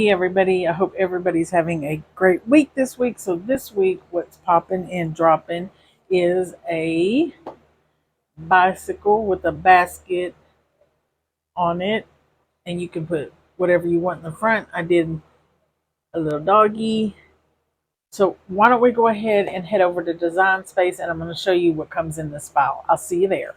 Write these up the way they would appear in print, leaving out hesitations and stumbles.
Hey everybody, I hope everybody's having a great week this week. So this week what's popping and dropping is a bicycle with a basket on it, and you can put whatever you want in the front. I did a little doggy. So why don't we go ahead and head over to Design Space, and I'm going to show you what comes in this file. I'll see you there.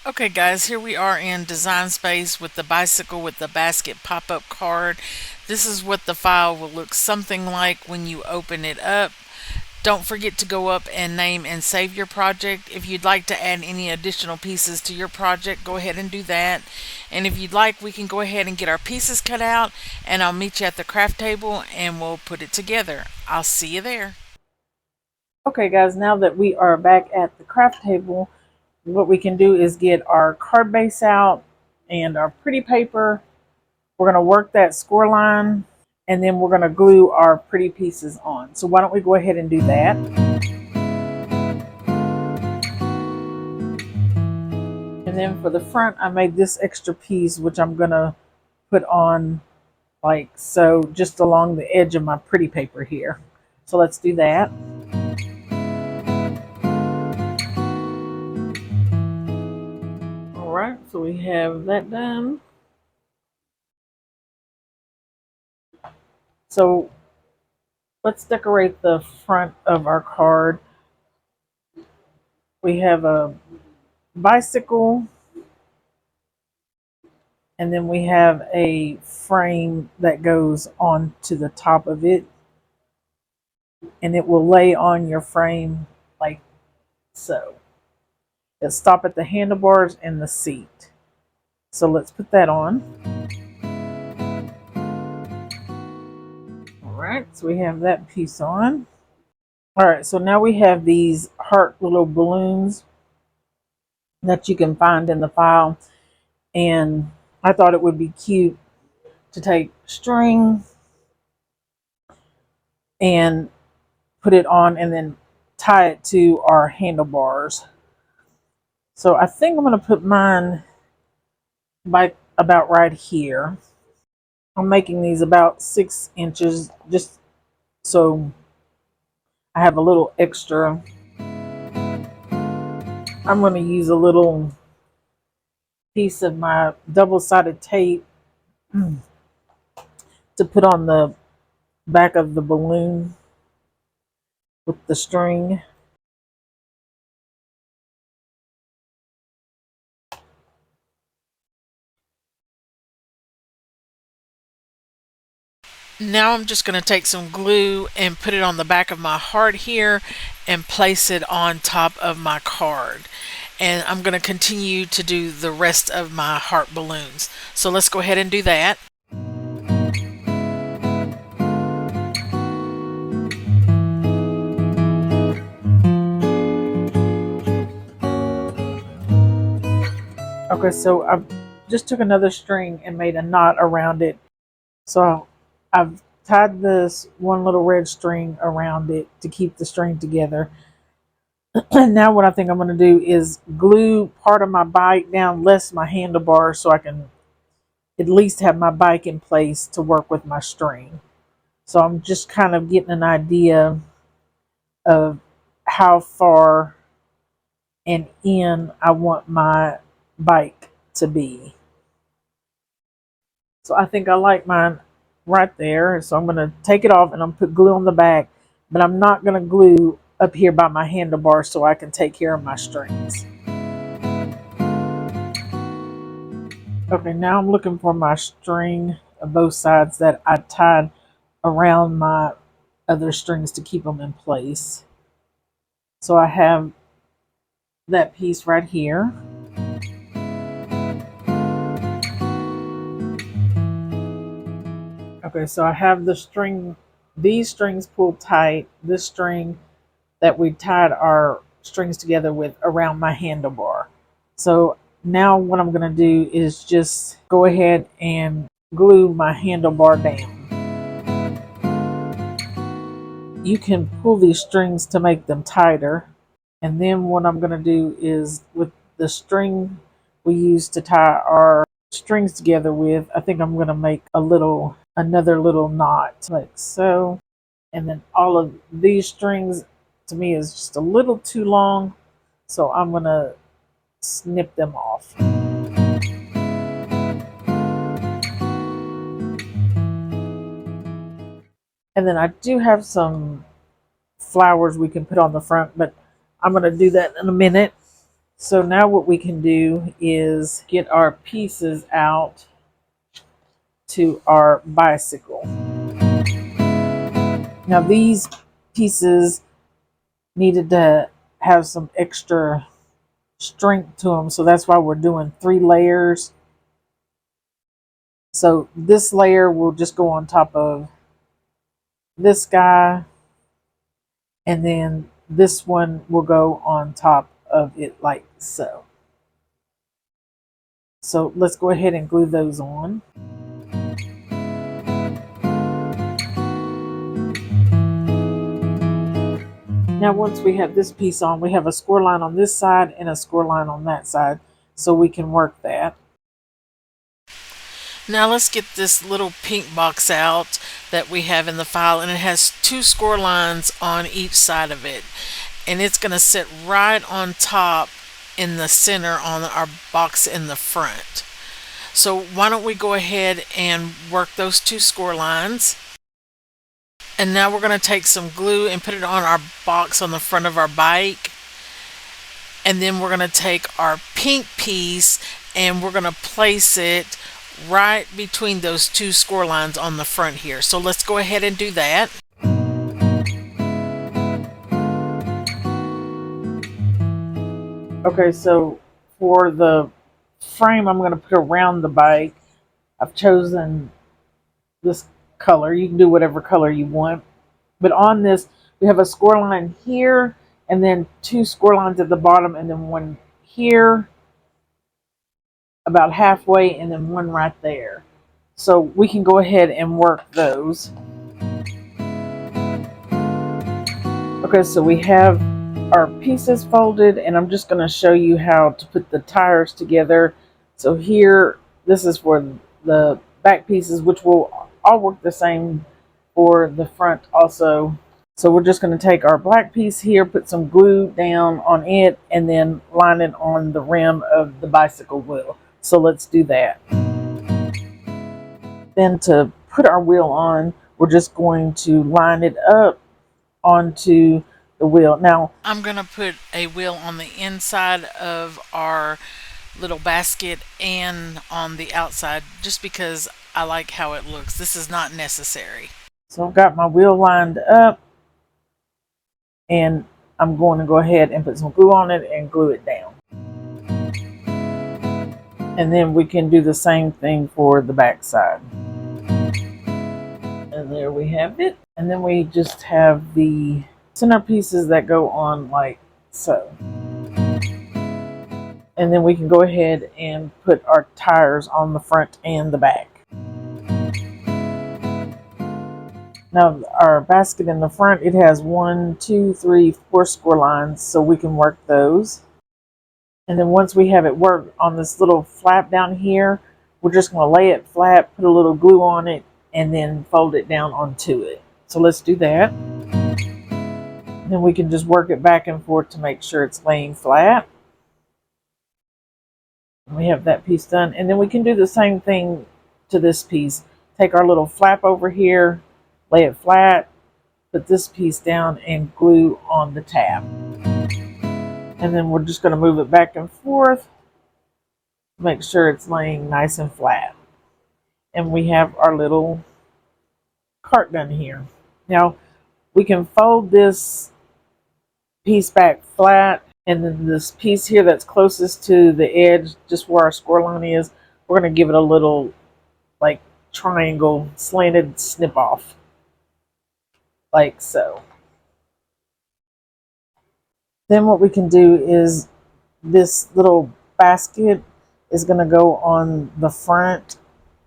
Okay guys, here we are in Design Space with the bicycle with the basket pop-up card. This is what the file will look something like when you open it up. Don't forget to go up and name and save your project. If you'd like to add any additional pieces to your project, go ahead and do that. And if you'd like, we can go ahead and get our pieces cut out, and I'll meet you at the craft table and we'll put it together. I'll see you there. Okay guys, now that we are back at the craft table, what we can do is get our card base out and our pretty paper. We're going to work that score line, and then we're going to glue our pretty pieces on. So why don't we go ahead and do that. And then for the front, I made this extra piece, which I'm going to put on like so, just along the edge of my pretty paper here. So let's do that. All right, so we have that done. So let's decorate the front of our card. We have a bicycle, and then we have a frame that goes on to the top of it, and it will lay on your frame like so. It'll stop at the handlebars and the seat. So let's put that on. All right, so we have that piece on. All right, so now we have these heart little balloons that you can find in the file, and I thought it would be cute to take string and put it on and then tie it to our handlebars. So I think I'm going to put mine by about right here. I'm making these about 6 inches just so I have a little extra. I'm going to use a little piece of my double-sided tape to put on the back of the balloon with the string. Now I'm just going to take some glue and put it on the back of my heart here and place it on top of my card. And I'm going to continue to do the rest of my heart balloons. So let's go ahead and do that. Okay, so I just took another string and made a knot around it. So I've tied this one little red string around it to keep the string together. Now what I think I'm going to do is glue part of my bike down, less my handlebars, so I can at least have my bike in place to work with my string. So I'm just kind of getting an idea of how far and in I want my bike to be. So I think I like mine right there. So I'm going to take it off and I'm going to put glue on the back, but I'm not going to glue up here by my handlebar so I can take care of my strings. Okay, now I'm looking for my string of both sides that I tied around my other strings to keep them in place. So I have that piece right here. Okay, so I have the string, these strings pulled tight, this string that we tied our strings together with around my handlebar. So now what I'm going to do is just go ahead and glue my handlebar down. You can pull these strings to make them tighter. And then what I'm going to do is with the string we use to tie our strings together with, I think I'm going to make a little another little knot like so. And then all of these strings to me is just a little too long, so I'm gonna snip them off. And then I do have some flowers we can put on the front, but I'm gonna do that in a minute. So now what we can do is get our pieces out to our bicycle. Now these pieces needed to have some extra strength to them, so that's why we're doing 3 layers. So this layer will just go on top of this guy, and then this one will go on top of it like so. So let's go ahead and glue those on. Now once we have this piece on, we have a score line on this side and a score line on that side, so we can work that. Now let's get this little pink box out that we have in the file, and it has 2 score lines on each side of it, and it's going to sit right on top in the center on our box in the front. So why don't we go ahead and work those 2 score lines. And now we're going to take some glue and put it on our box on the front of our bike. And then we're going to take our pink piece and we're going to place it right between those 2 score lines on the front here. So let's go ahead and do that. Okay, so for the frame I'm going to put around the bike, I've chosen this color. You can do whatever color you want. But on this, we have a score line here, and then 2 score lines at the bottom, and then one here, about halfway, and then one right there. So we can go ahead and work those. Okay, so we have our pieces folded, and I'm just going to show you how to put the tires together. So here, this is for the back pieces, which will all work the same for the front also. So we're just going to take our black piece here, put some glue down on it, and then line it on the rim of the bicycle wheel. So let's do that. Then to put our wheel on, we're just going to line it up onto the wheel. Now, I'm going to put a wheel on the inside of our little basket and on the outside just because I like how it looks. This is not necessary. So I've got my wheel lined up, and I'm going to go ahead and put some glue on it and glue it down. And then we can do the same thing for the back side. And there we have it. And then we just have the center pieces that go on like so. And then we can go ahead and put our tires on the front and the back. Now our basket in the front, it has 1, 2, 3, 4 score lines, so we can work those. And then once we have it worked on this little flap down here, we're just going to lay it flat, put a little glue on it, and then fold it down onto it. So let's do that. Then we can just work it back and forth to make sure it's laying flat. We have that piece done, and then we can do the same thing to this piece. Take our little flap over here, lay it flat, put this piece down, and glue on the tab. And then we're just going to move it back and forth, make sure it's laying nice and flat. And we have our little cart done here. Now we can fold this piece back flat, and then this piece here that's closest to the edge, just where our score line is, we're going to give it a little like triangle slanted snip off like so. Then what we can do is this little basket is going to go on the front,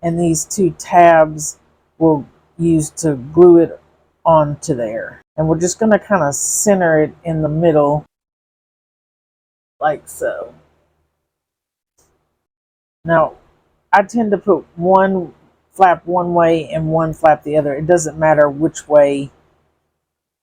and these 2 tabs we'll use to glue it onto there. And we're just going to kind of center it in the middle like so. Now I tend to put one flap one way and one flap the other. It doesn't matter which way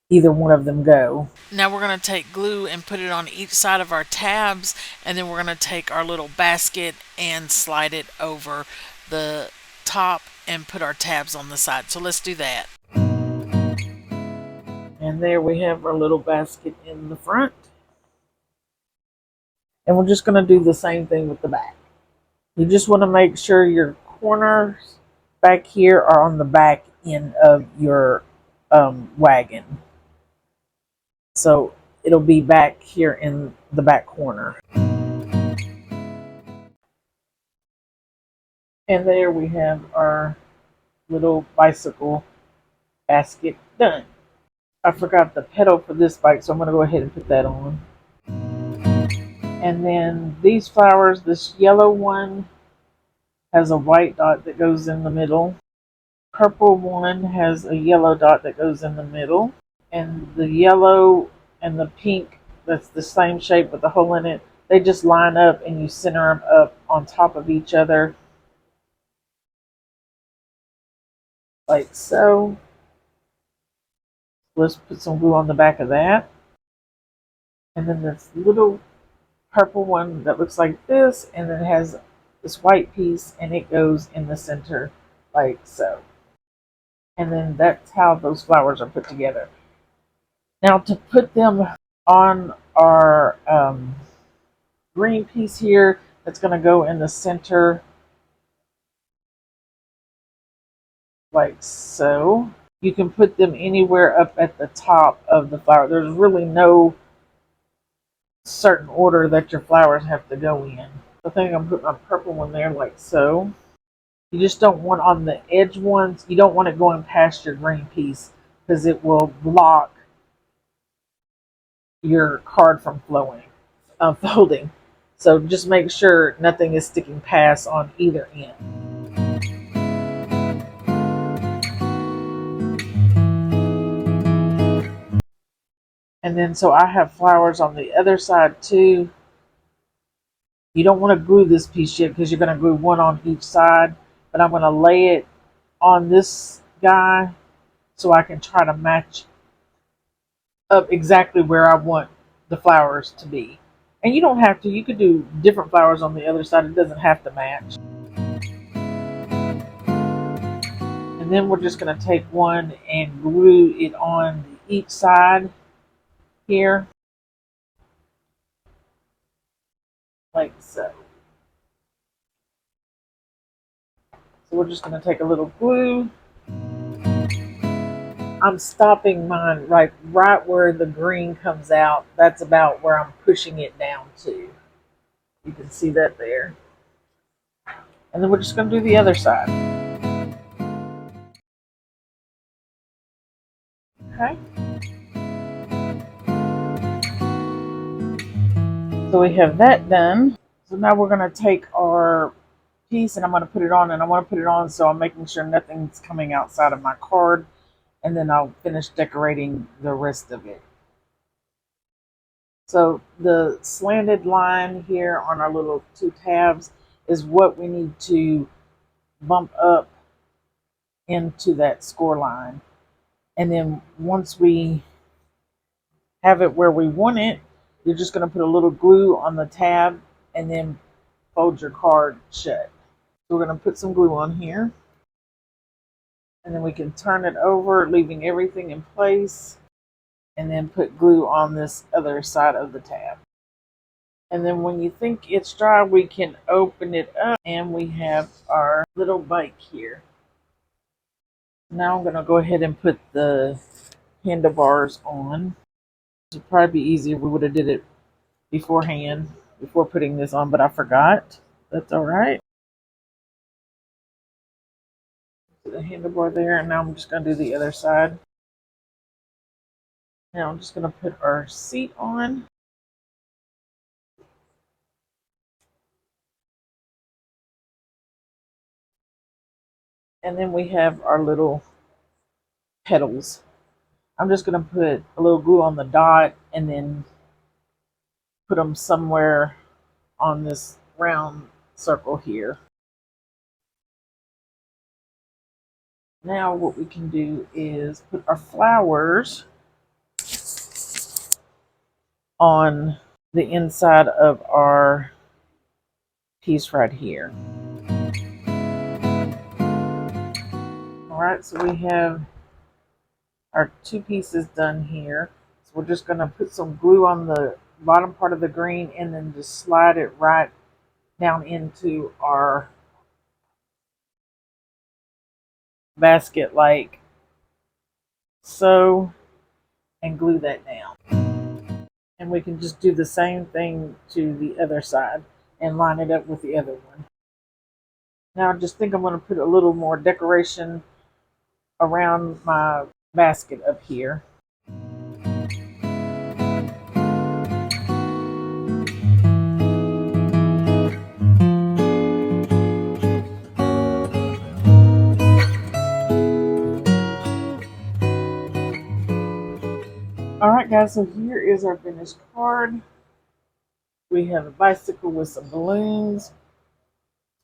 either one of them go. Now we're going to take glue and put it on each side of our tabs, and then we're going to take our little basket and slide it over the top and put our tabs on the side. So let's do that. And there we have our little basket in the front. And we're just going to do the same thing with the back. You just want to make sure your corners back here are on the back end of your wagon. So it'll be back here in the back corner. And there we have our little bicycle basket done. I forgot the pedal for this bike, so I'm going to go ahead and put that on. And then these flowers, this yellow one has a white dot that goes in the middle. Purple one has a yellow dot that goes in the middle. And the yellow and the pink, that's the same shape with the hole in it, they just line up and you center them up on top of each other. Like so. Let's put some glue on the back of that. And then this little purple one that looks like this, and then it has this white piece, and it goes in the center like so. And then that's how those flowers are put together. Now to put them on our green piece here, that's going to go in the center like so. You can put them anywhere up at the top of the flower. There's really no certain order that your flowers have to go in. I think I'm putting my purple one there like so. You just don't want on the edge ones, you don't want it going past your green piece because it will block your card from folding. So just make sure nothing is sticking past on either end. And then so I have flowers on the other side too. You don't want to glue this piece yet because you're going to glue one on each side. But I'm going to lay it on this guy so I can try to match up exactly where I want the flowers to be. And you don't have to. You could do different flowers on the other side. It doesn't have to match. And then we're just going to take one and glue it on each side here. Like so. So we're just going to take a little glue. I'm stopping mine right where the green comes out. That's about where I'm pushing it down to. You can see that there. And then we're just going to do the other side. Okay. So we have that done. So now we're going to take our piece and I'm going to put it on, and I want to put it on so I'm making sure nothing's coming outside of my card, and then I'll finish decorating the rest of it. So the slanted line here on our little two tabs is what we need to bump up into that score line. And then once we have it where we want it, you're just going to put a little glue on the tab and then fold your card shut. So we're going to put some glue on here. And then we can turn it over, leaving everything in place. And then put glue on this other side of the tab. And then when you think it's dry, we can open it up and we have our little bike here. Now I'm going to go ahead and put the handlebars on. It would probably be easier if we would have did it beforehand, before putting this on, but I forgot. That's all right. Put the handlebar there, and now I'm just going to do the other side. Now I'm just going to put our seat on. And then we have our little pedals. I'm just going to put a little glue on the dot and then put them somewhere on this round circle here. Now what we can do is put our flowers on the inside of our piece right here. All right, so we have our two pieces done here. So we're just going to put some glue on the bottom part of the green and then just slide it right down into our basket like so, and glue that down. And we can just do the same thing to the other side and line it up with the other one. Now I just think I'm going to put a little more decoration around my basket up here. Alright guys, so here is our finished card. We have a bicycle with some balloons,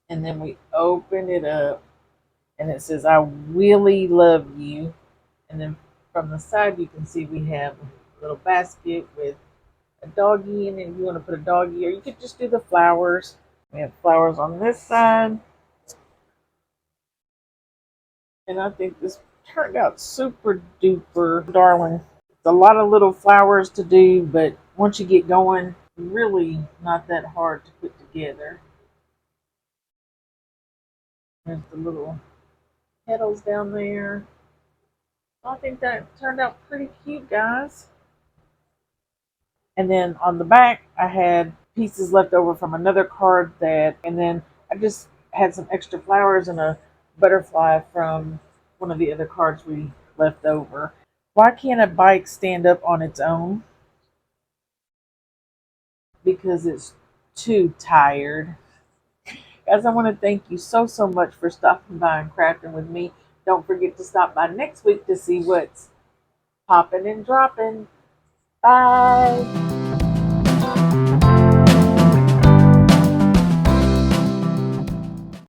and then we open it up and it says, I really love you. And then from the side you can see we have a little basket with a doggy in it if you want to put a doggy, or you could just do the flowers. We have flowers on this side. And I think this turned out super duper darling. It's a lot of little flowers to do, but once you get going, really not that hard to put together. There's the little petals down there. I think that turned out pretty cute, guys. And then on the back, I had pieces left over from another card and then I just had some extra flowers and a butterfly from one of the other cards we left over. Why can't a bike stand up on its own? Because it's too tired. Guys, I want to thank you so much for stopping by and crafting with me. Don't forget to stop by next week to see what's popping and dropping. Bye.